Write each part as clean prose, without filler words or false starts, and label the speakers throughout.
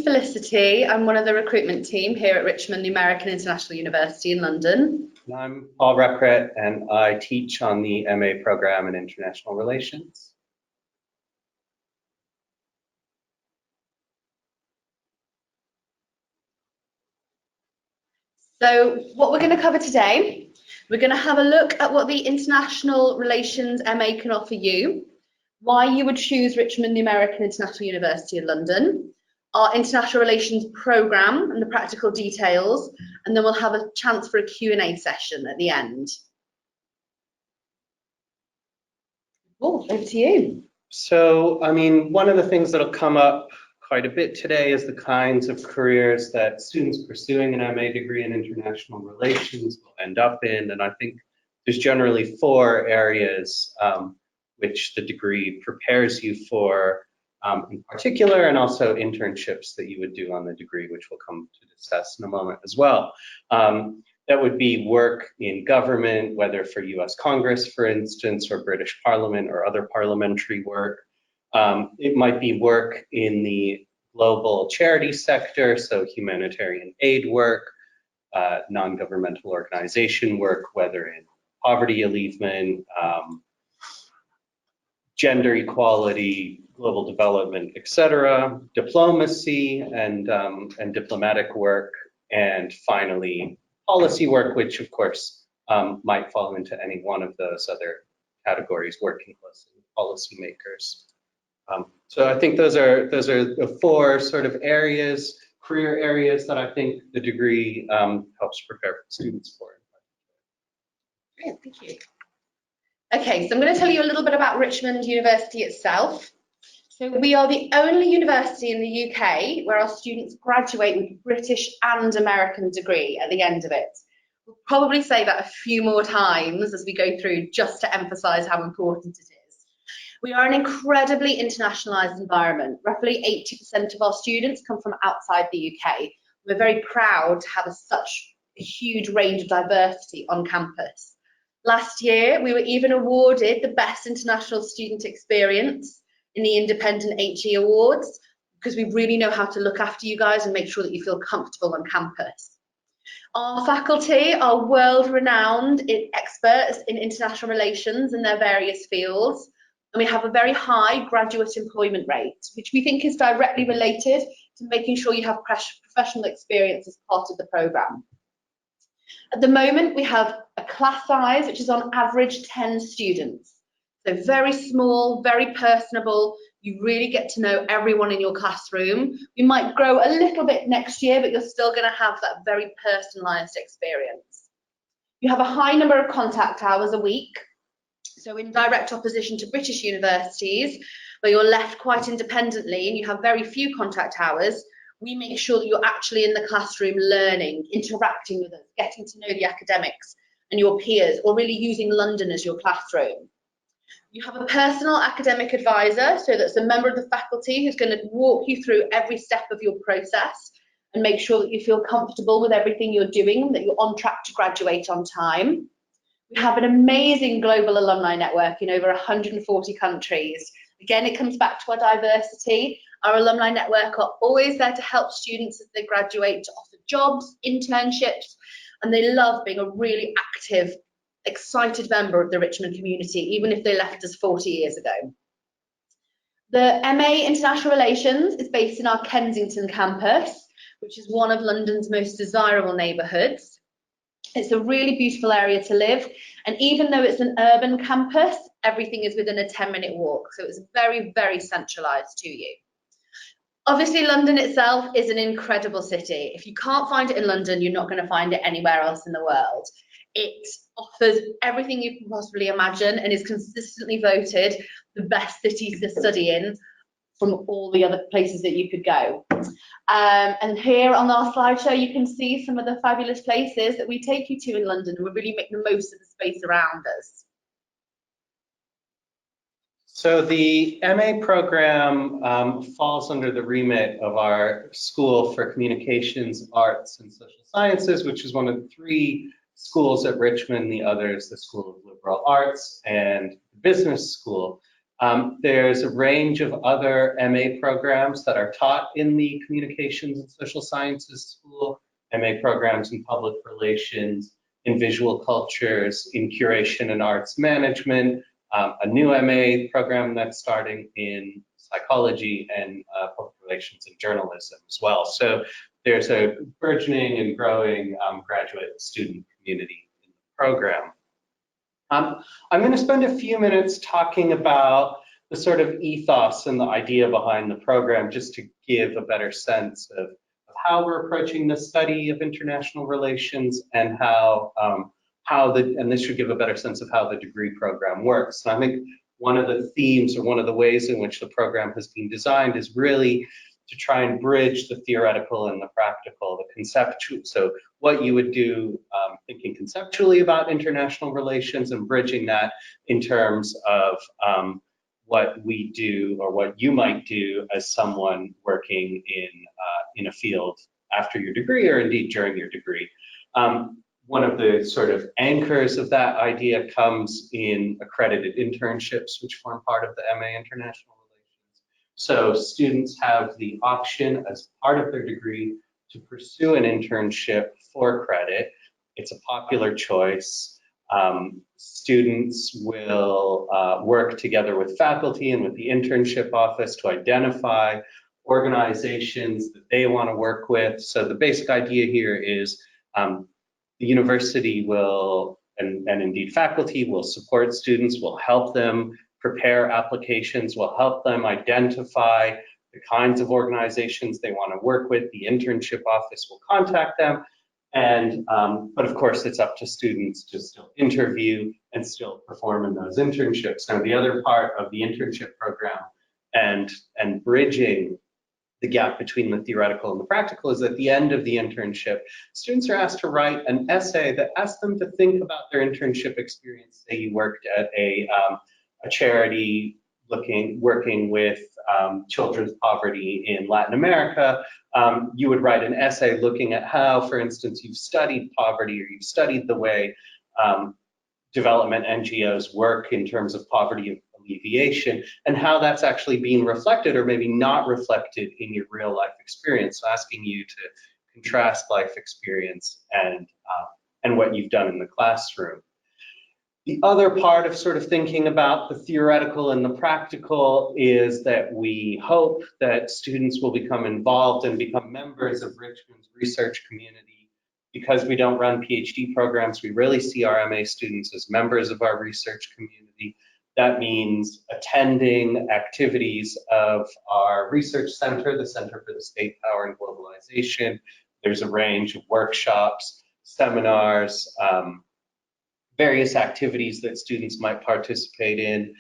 Speaker 1: Felicity. I'm one of the recruitment team here at Richmond, the American International University in London.
Speaker 2: And I'm Paul Rekret, and I teach on the MA program in International Relations.
Speaker 1: So what we're going to cover today, we're going to have a look at what the International Relations MA can offer you, why you would choose Richmond, the American International University in London, our International Relations programme and the practical details, and then we'll have a chance for a Q&A session at the end. Oh, over to you.
Speaker 2: So, I mean, one of the things that'll come up quite a bit today is the kinds of careers that students pursuing an MA degree in international relations will end up in. And I think there's generally four areas which the degree prepares you for in particular, and also internships that you would do on the degree, which we'll come to discuss in a moment as well. That would be work in government, whether for US Congress, for instance, or British Parliament or other parliamentary work. It might be work in the global charity sector, so humanitarian aid work, non-governmental organization work, whether in poverty relievement, gender equality, global development, etc., diplomacy and diplomatic work, and finally policy work, which of course might fall into any one of those other categories, working closely with policymakers. So I think those are the four sort of areas, career areas that I think the degree helps prepare students for.
Speaker 1: Great, thank you. Okay, so I'm going to tell you a little bit about Richmond University itself. So we are the only university in the UK where our students graduate with a British and American degree at the end of it. We'll probably say that a few more times as we go through, just to emphasise how important it is. We are an incredibly internationalised environment. Roughly 80% of our students come from outside the UK. We're very proud to have such a huge range of diversity on campus. Last year, we were even awarded the Best International Student Experience in the Independent HE Awards, because we really know how to look after you guys and make sure that you feel comfortable on campus. Our faculty are world-renowned experts in international relations in their various fields, and we have a very high graduate employment rate, which we think is directly related to making sure you have professional experience as part of the programme. At the moment, we have a class size which is on average 10 students. So very small, very personable. You really get to know everyone in your classroom. You might grow a little bit next year, but you're still going to have that very personalised experience. You have a high number of contact hours a week. So in direct opposition to British universities, where you're left quite independently and you have very few contact hours, we make sure that you're actually in the classroom learning, interacting with us, getting to know the academics and your peers, or really using London as your classroom. You have a personal academic advisor, so that's a member of the faculty who's going to walk you through every step of your process and make sure that you feel comfortable with everything you're doing, that you're on track to graduate on time. We have an amazing global alumni network in over 140 countries. Again, it comes back to our diversity. Our alumni network are always there to help students as they graduate, to offer jobs, internships, and they love being a really active, excited member of the Richmond community, even if they left us 40 years ago. The MA International Relations is based in our Kensington campus, which is one of London's most desirable neighbourhoods. It's a really beautiful area to live, and even though it's an urban campus, everything is within a 10-minute walk, so it's very, very centralised to you. Obviously, London itself is an incredible city. If you can't find it in London, you're not going to find it anywhere else in the world. It offers everything you can possibly imagine and is consistently voted the best cities to study in from all the other places that you could go. And here on our slideshow, you can see some of the fabulous places that we take you to in London, and we really make the most of the space around us.
Speaker 2: So the MA program falls under the remit of our School for Communications, Arts and Social Sciences, which is one of the three schools at Richmond. The other is the School of Liberal Arts and Business School. There's a range of other MA programs that are taught in the Communications and Social Sciences School, MA programs in Public Relations, in Visual Cultures, in Curation and Arts Management, a new MA program that's starting in Psychology and Public Relations and Journalism as well. So there's a burgeoning and growing graduate student community in the program. I'm going to spend a few minutes talking about the sort of ethos and the idea behind the program, just to give a better sense of how we're approaching the study of international relations and and this should give a better sense of how the degree program works. And I think one of the themes or one of the ways in which the program has been designed is really to try and bridge the theoretical and the practical, the conceptual. So what you would do thinking conceptually about international relations and bridging that in terms of what we do or what you might do as someone working in a field after your degree or indeed during your degree. One of the sort of anchors of that idea comes in accredited internships, which form part of the MA International Relations. So students have the option as part of their degree to pursue an internship for credit. It's a popular choice. Students will work together with faculty and with the internship office to identify organizations that they want to work with. So the basic idea here is the university will, and indeed faculty, will support students, will help them prepare applications, will help them identify the kinds of organizations they want to work with. The internship office will contact them. And, but of course, it's up to students to still interview and still perform in those internships. Now, the other part of the internship program and bridging the gap between the theoretical and the practical is at the end of the internship, students are asked to write an essay that asks them to think about their internship experience. Say you worked at a charity working with children's poverty in Latin America. You would write an essay looking at how, for instance, you've studied poverty or you've studied the way development NGOs work in terms of poverty alleviation and how that's actually being reflected or maybe not reflected in your real life experience. So asking you to contrast life experience and what you've done in the classroom. The other part of sort of thinking about the theoretical and the practical is that we hope that students will become involved and become members of Richmond's research community. Because we don't run PhD programs, we really see our MA students as members of our research community. That means attending activities of our research center, the Center for the State Power and Globalization. There's a range of workshops, seminars, various activities that students might participate in.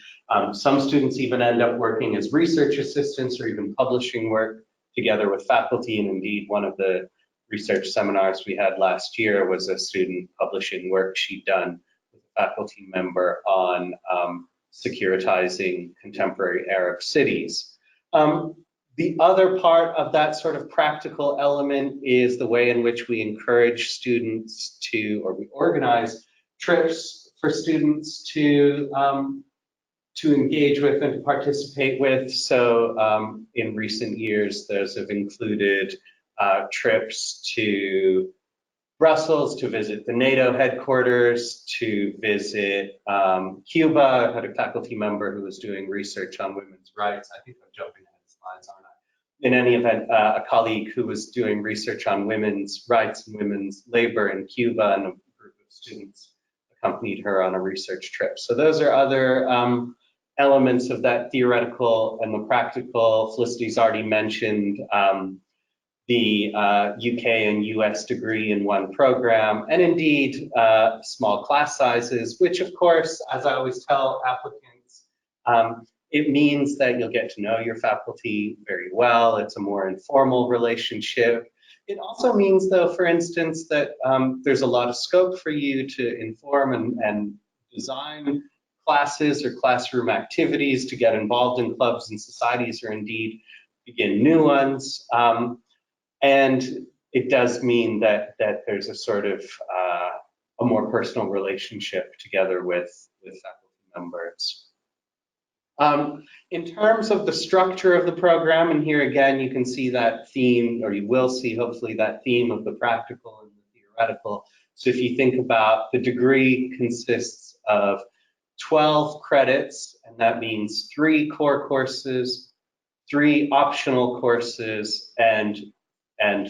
Speaker 2: Some students even end up working as research assistants or even publishing work together with faculty. And indeed, one of the research seminars we had last year was a student publishing work she'd done with a faculty member on securitizing contemporary Arab cities. The other part of that sort of practical element is the way in which we encourage students to, or we organize trips for students to engage with and to participate with. So in recent years, those have included trips to Brussels to visit the NATO headquarters, to visit Cuba. I had a faculty member who was doing research on women's rights. I think I'm jumping ahead of slides, aren't I? In any event, a colleague who was doing research on women's rights and women's labor in Cuba, and a group of students accompanied her on a research trip. So those are other elements of that theoretical and the practical. Felicity's already mentioned the UK and US degree in one program, and indeed small class sizes, which of course, as I always tell applicants, it means that you'll get to know your faculty very well. It's a more informal relationship. It also means, though, for instance, that there's a lot of scope for you to inform and design classes or classroom activities, to get involved in clubs and societies, or indeed begin new ones. And it does mean that there's a sort of a more personal relationship together with faculty members. In terms of the structure of the program, and here again, you can see that theme, or you will see hopefully that theme of the practical and the theoretical. So if you think about the degree consists of 12 credits, and that means 3 core courses, 3 optional courses, and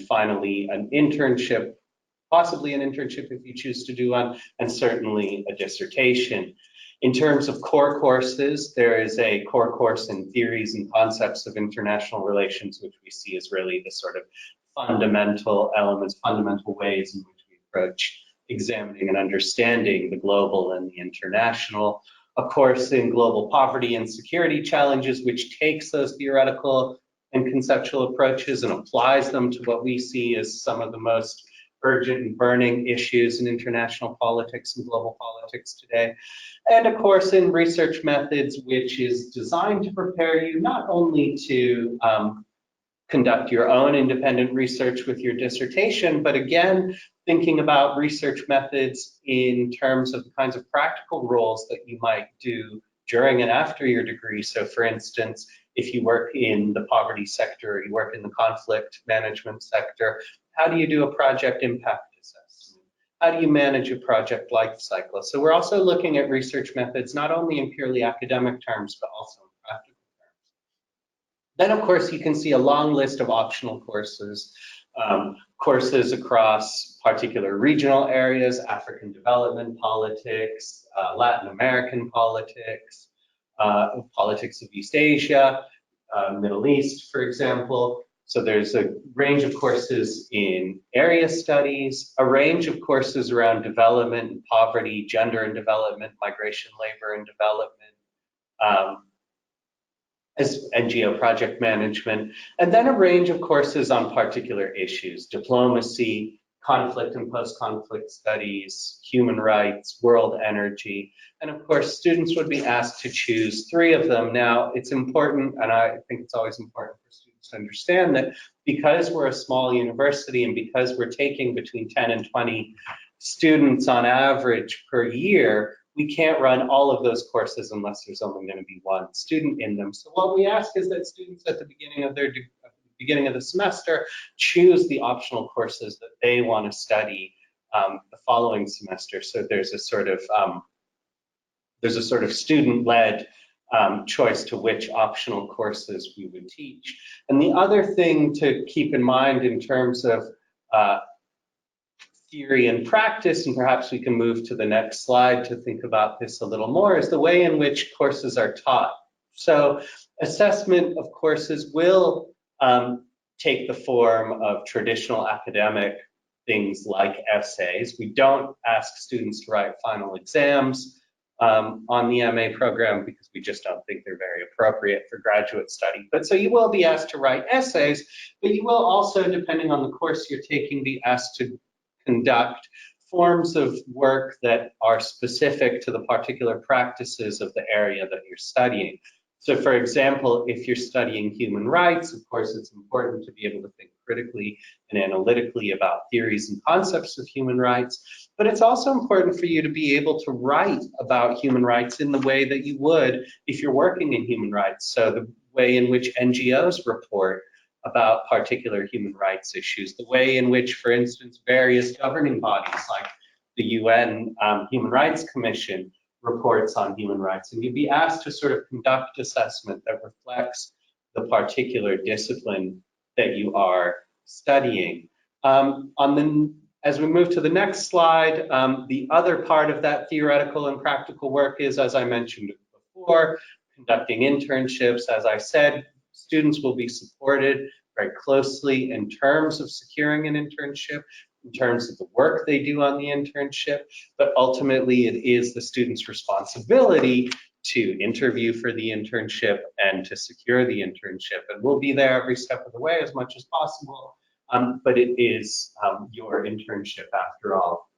Speaker 2: finally an internship, possibly an internship if you choose to do one, and certainly a dissertation. In terms of core courses, there is a core course in theories and concepts of international relations, which we see as really the sort of fundamental elements, fundamental ways in which we approach examining and understanding the global and the international. A course in global poverty and security challenges, which takes those theoretical and conceptual approaches and applies them to what we see as some of the most urgent and burning issues in international politics and global politics today. And a course in research methods, which is designed to prepare you not only to conduct your own independent research with your dissertation, but again, thinking about research methods in terms of the kinds of practical roles that you might do during and after your degree. So for instance, if you work in the poverty sector, or you work in the conflict management sector, how do you do a project impact assessment? How do you manage a project life cycle? So we're also looking at research methods, not only in purely academic terms, but also in practical terms. Then, of course, you can see a long list of optional courses, courses across particular regional areas, African development politics, Latin American politics, politics of East Asia, Middle East, for example. So there's a range of courses in area studies, a range of courses around development and poverty, gender and development, migration, labor and development, as NGO project management, and then a range of courses on particular issues, diplomacy, conflict and post-conflict studies, human rights, world energy, and of course, students would be asked to choose 3 of them. Now, it's important, and I think it's always important for students to understand that because we're a small university and because we're taking between 10 and 20 students on average per year, we can't run all of those courses unless there's only going to be 1 student in them. So what we ask is that students at the beginning of the semester choose the optional courses that they want to study the following semester. So there's a sort of student-led choice to which optional courses we would teach. And the other thing to keep in mind in terms of theory and practice, and perhaps we can move to the next slide to think about this a little more, is the way in which courses are taught. So assessment of courses will take the form of traditional academic things like essays. We don't ask students to write final exams on the MA program because we just don't think they're very appropriate for graduate study. But so you will be asked to write essays, but you will also, depending on the course you're taking, be asked to conduct forms of work that are specific to the particular practices of the area that you're studying. So for example, if you're studying human rights, of course, it's important to be able to think critically and analytically about theories and concepts of human rights, but it's also important for you to be able to write about human rights in the way that you would if you're working in human rights. So the way in which NGOs report about particular human rights issues, the way in which, for instance, various governing bodies like the UN Human Rights Commission reports on human rights. And you'd be asked to sort of conduct assessment that reflects the particular discipline that you are studying. As we move to the next slide, the other part of that theoretical and practical work is, as I mentioned before, conducting internships. As I said, students will be supported very closely in terms of securing an internship, in terms of the work they do on the internship, but ultimately it is the student's responsibility to interview for the internship and to secure the internship. And we'll be there every step of the way as much as possible, but it is your internship after all.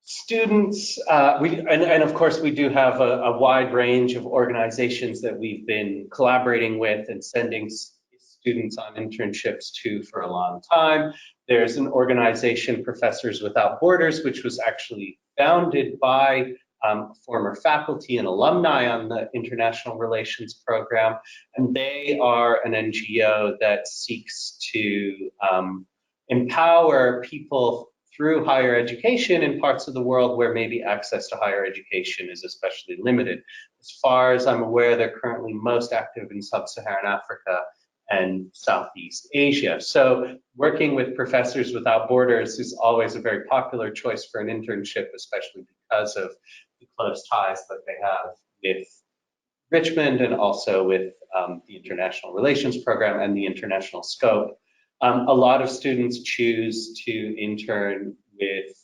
Speaker 2: Students, and of course we do have a wide range of organizations that we've been collaborating with and sending students on internships to for a long time. There's an organization, Professors Without Borders, which was actually founded by former faculty and alumni on the International Relations Program, and they are an NGO that seeks to empower people through higher education in parts of the world where maybe access to higher education is especially limited. As far as I'm aware, they're currently most active in sub-Saharan Africa and Southeast Asia. So working with Professors Without Borders is always a very popular choice for an internship, especially because of the close ties that they have with Richmond and also with the International Relations Program and the international scope. A lot of students choose to intern with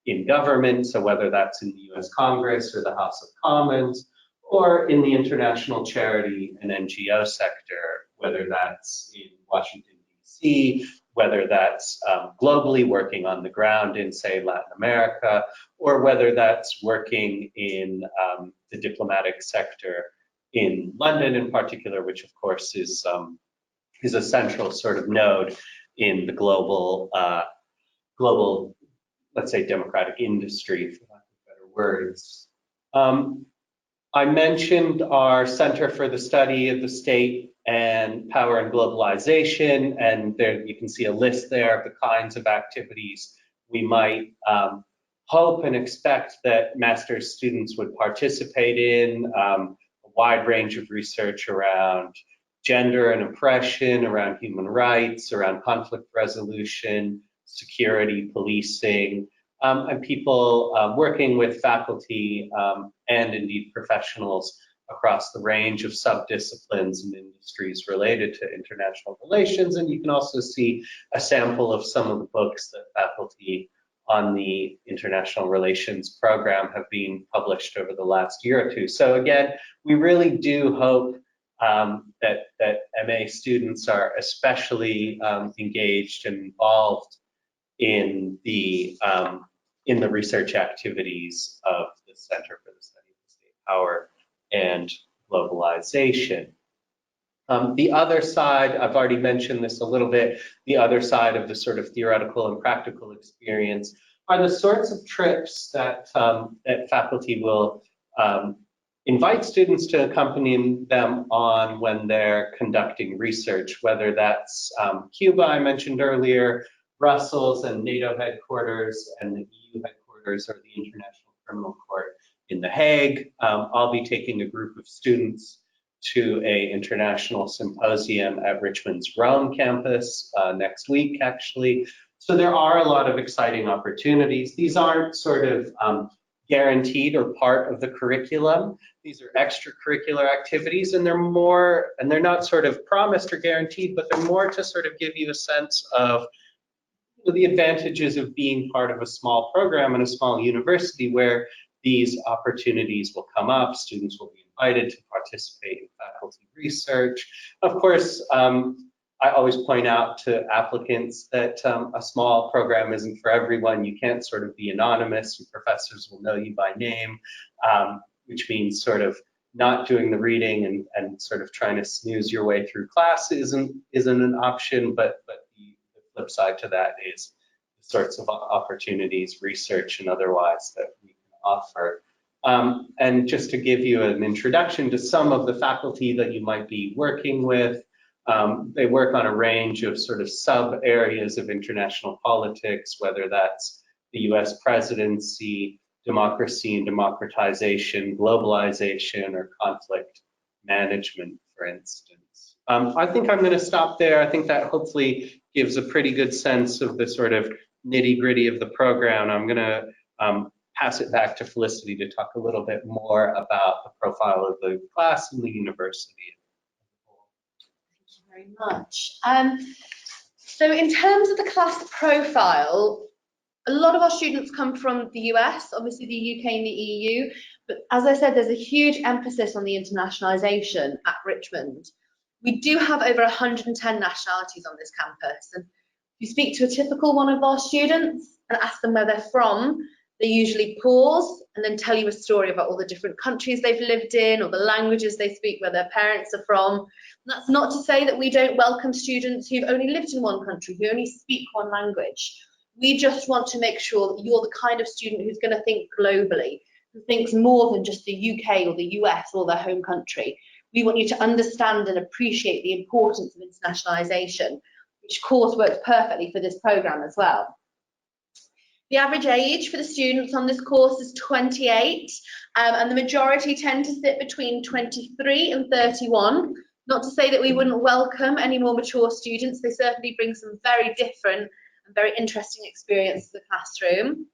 Speaker 2: in government, so whether that's in the US Congress or the House of Commons, or in the international charity and NGO sector, whether that's in Washington, DC, whether that's globally working on the ground in, say, Latin America, or whether that's working in the diplomatic sector in London in particular, which of course is a central sort of node in the global, let's say, democratic industry, for lack of better words. I mentioned our Center for the Study of the State and Power and Globalization, and there you can see a list there of the kinds of activities we might hope and expect that master's students would participate in, a wide range of research around gender and oppression, around human rights, around conflict resolution, security, policing, and people working with faculty and indeed professionals across the range of sub-disciplines and industries related to international relations. And you can also see a sample of some of the books that faculty on the International Relations Program have been published over the last year or two. So again, we really do hope that MA students are especially engaged and involved in the research activities of the Center for the Study of State Power and Globalization. The other side, I've already mentioned this a little bit, the other side of the sort of theoretical and practical experience are the sorts of trips that, that faculty will invite students to accompany them on when they're conducting research, whether that's Cuba, I mentioned earlier, Brussels and NATO headquarters, and the EU headquarters, or the International Criminal Court in The Hague. I'll be taking a group of students to an international symposium at Richmond's Rome campus next week, actually. So there are a lot of exciting opportunities. These aren't sort of guaranteed or part of the curriculum. These are extracurricular activities, and they're more, and they're not sort of promised or guaranteed, but they're more to sort of give you a sense of the advantages of being part of a small program in a small university where these opportunities will come up. Students will be invited to participate in faculty research. Of course, I always point out to applicants that a small program isn't for everyone. You can't sort of be anonymous, and professors will know you by name, which means sort of not doing the reading and sort of trying to snooze your way through class isn't an option, but the flip side to that is the sorts of opportunities, research and otherwise, that we can offer. And just to give you an introduction to some of the faculty that you might be working with, they work on a range of sort of sub areas of international politics, whether that's the US presidency, democracy and democratization, globalization, or conflict management, for instance. I think I'm going to stop there. I think that hopefully gives a pretty good sense of the sort of nitty-gritty of the program. I'm going to pass it back to Felicity to talk a little bit more about the profile of the class and the university.
Speaker 1: Thank you very much. So in terms of the class profile, a lot of our students come from the US, obviously the UK and the EU, but as I said, there's a huge emphasis on the internationalization at Richmond. We do have over 110 nationalities on this campus, and if you speak to a typical one of our students and ask them where they're from, they usually pause and then tell you a story about all the different countries they've lived in or the languages they speak, where their parents are from. And that's not to say that we don't welcome students who've only lived in one country, who only speak one language. We just want to make sure that you're the kind of student who's going to think globally, who thinks more than just the UK or the US or their home country. We want you to understand and appreciate the importance of internationalisation, which of course works perfectly for this programme as well. The average age for the students on this course is 28, and the majority tend to sit between 23 and 31. Not to say that we wouldn't welcome any more mature students, they certainly bring some very different and very interesting experience to the classroom.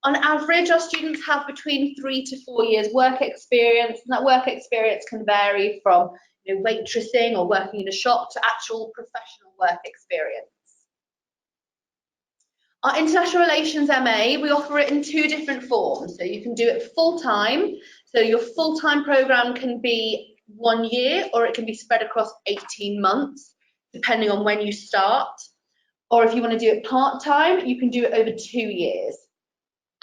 Speaker 1: On average, our students have between 3 to 4 years work experience, and that work experience can vary from waitressing or working in a shop to actual professional work experience. Our International Relations MA, we offer it in 2 different forms. So you can do it full-time. So your full-time programme can be 1 year, or it can be spread across 18 months, depending on when you start. Or if you want to do it part-time, you can do it over 2 years.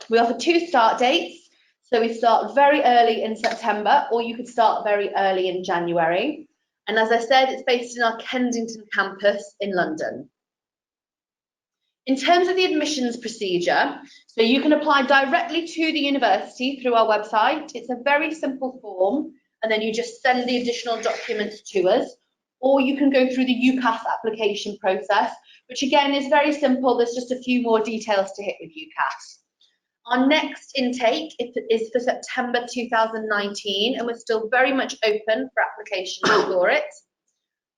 Speaker 1: We offer 2 start dates. So we start very early in September, or you could start very early in January. And as I said, it's based in our Kensington campus in London. In terms of the admissions procedure, so you can apply directly to the university through our website. It's a very simple form, and then you just send the additional documents to us, or you can go through the UCAS application process, which again is very simple. There's just a few more details to hit with UCAS. Our next intake is for September 2019, and we're still very much open for applications for it.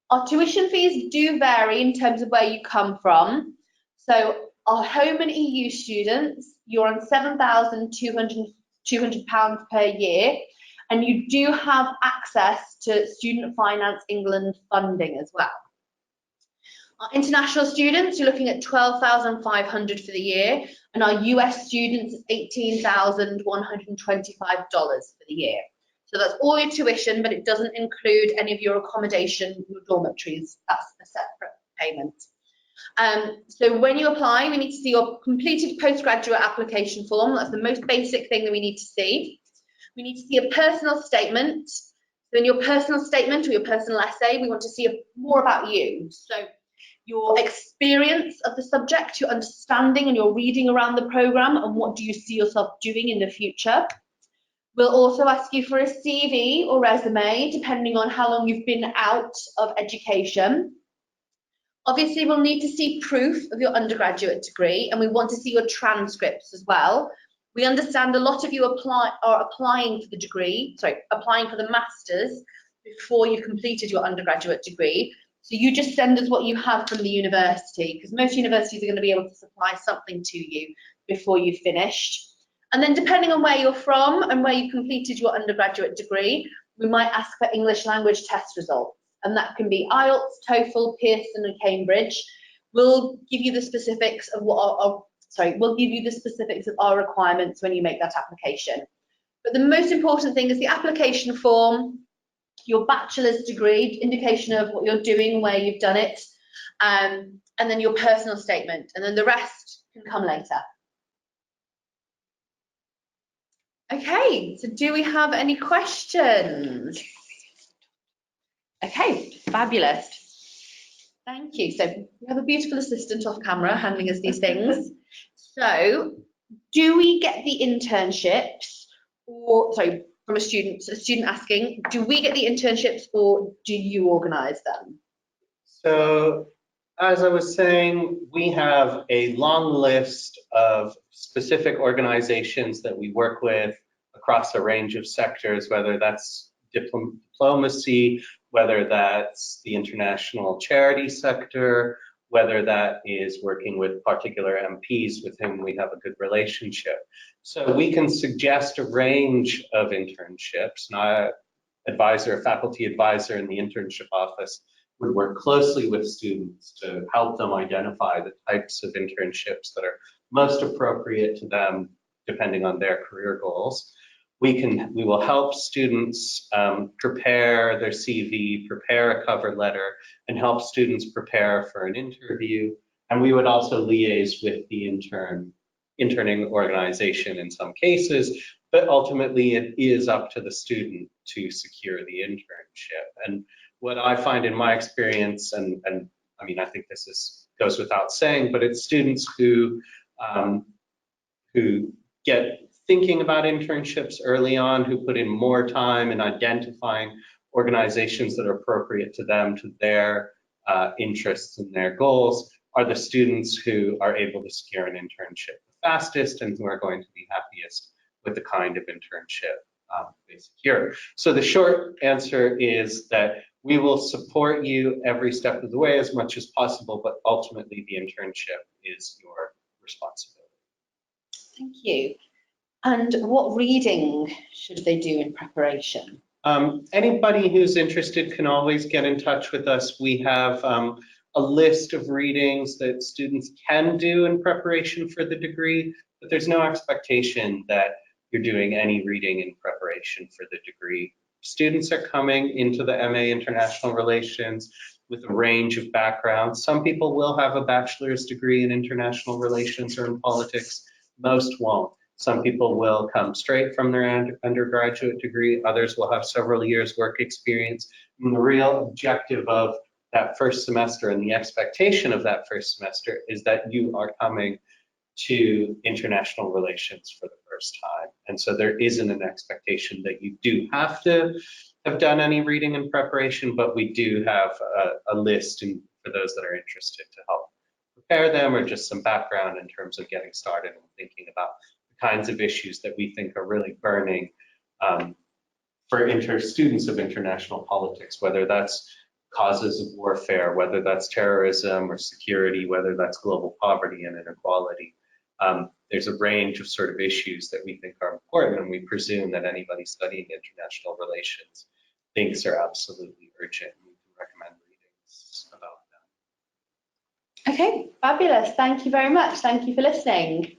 Speaker 1: Our tuition fees do vary in terms of where you come from. So our home and EU students, you're on £7,200 per year, and you do have access to Student Finance England funding as well. Our international students, you're looking at £12,500 for the year, and our US students is $18,125 for the year. So that's all your tuition, but it doesn't include any of your accommodation, your dormitories. That's a separate payment. So when you apply, we need to see your completed postgraduate application form. That's the most basic thing that we need to see. We need to see a personal statement. So in your personal statement or your personal essay, we want to see more about you. So your experience of the subject, your understanding and your reading around the programme, and what do you see yourself doing in the future. We'll also ask you for a CV or resume, depending on how long you've been out of education. Obviously, we'll need to see proof of your undergraduate degree, and we want to see your transcripts as well. We understand a lot of you are applying for the degree, applying for the master's before you've completed your undergraduate degree. So you just send us what you have from the university, because most universities are going to be able to supply something to you before you've finished. And then depending on where you're from and where you completed your undergraduate degree, we might ask for English language test results. And that can be IELTS, TOEFL, Pearson and Cambridge. We'll give you the specifics of our requirements when you make that application. But the most important thing is the application form, your bachelor's degree, indication of what you're doing, where you've done it, and then your personal statement, and then the rest can come later. Okay, so do we have any questions? Okay, fabulous. Thank you. So we have a beautiful assistant off camera handing us these things. So do we get the internships, or from a student asking, do we get the internships or do you organise them?
Speaker 2: So as I was saying, we have a long list of specific organizations that we work with across a range of sectors, whether that's diplomacy, whether that's the international charity sector, whether that is working with particular MPs with whom we have a good relationship. So we can suggest a range of internships. Now, a faculty advisor in the internship office would work closely with students to help them identify the types of internships that are most appropriate to them depending on their career goals. We will help students prepare their CV, prepare a cover letter, and help students prepare for an interview. And we would also liaise with the interning organization in some cases, but ultimately it is up to the student to secure the internship. And what I find in my experience, and I mean, I think this goes without saying, but it's students who get thinking about internships early on, who put in more time in identifying organizations that are appropriate to them, to their interests and their goals, are the students who are able to secure an internship the fastest and who are going to be happiest with the kind of internship they secure. So the short answer is that we will support you every step of the way as much as possible, but ultimately the internship is your responsibility.
Speaker 1: Thank you. And what reading should they do in preparation?
Speaker 2: Anybody who's interested can always get in touch with us. We have a list of readings that students can do in preparation for the degree, but there's no expectation that you're doing any reading in preparation for the degree. Students are coming into the MA International Relations with a range of backgrounds. Some people will have a bachelor's degree in international relations or in politics. Most won't. Some people will come straight from their undergraduate degree. Others will have several years work experience. And the real objective of that first semester and the expectation of that first semester is that you are coming to international relations for the first time. And so there isn't an expectation that you do have to have done any reading in preparation, but we do have a list for those that are interested to help prepare them, or just some background in terms of getting started and thinking about the kinds of issues that we think are really burning for students of international politics, whether that's causes of warfare, whether that's terrorism or security, whether that's global poverty and inequality. There's a range of sort of issues that we think are important, and we presume that anybody studying international relations thinks are absolutely urgent. We can recommend readings about them.
Speaker 1: Okay, fabulous. Thank you very much. Thank you for listening.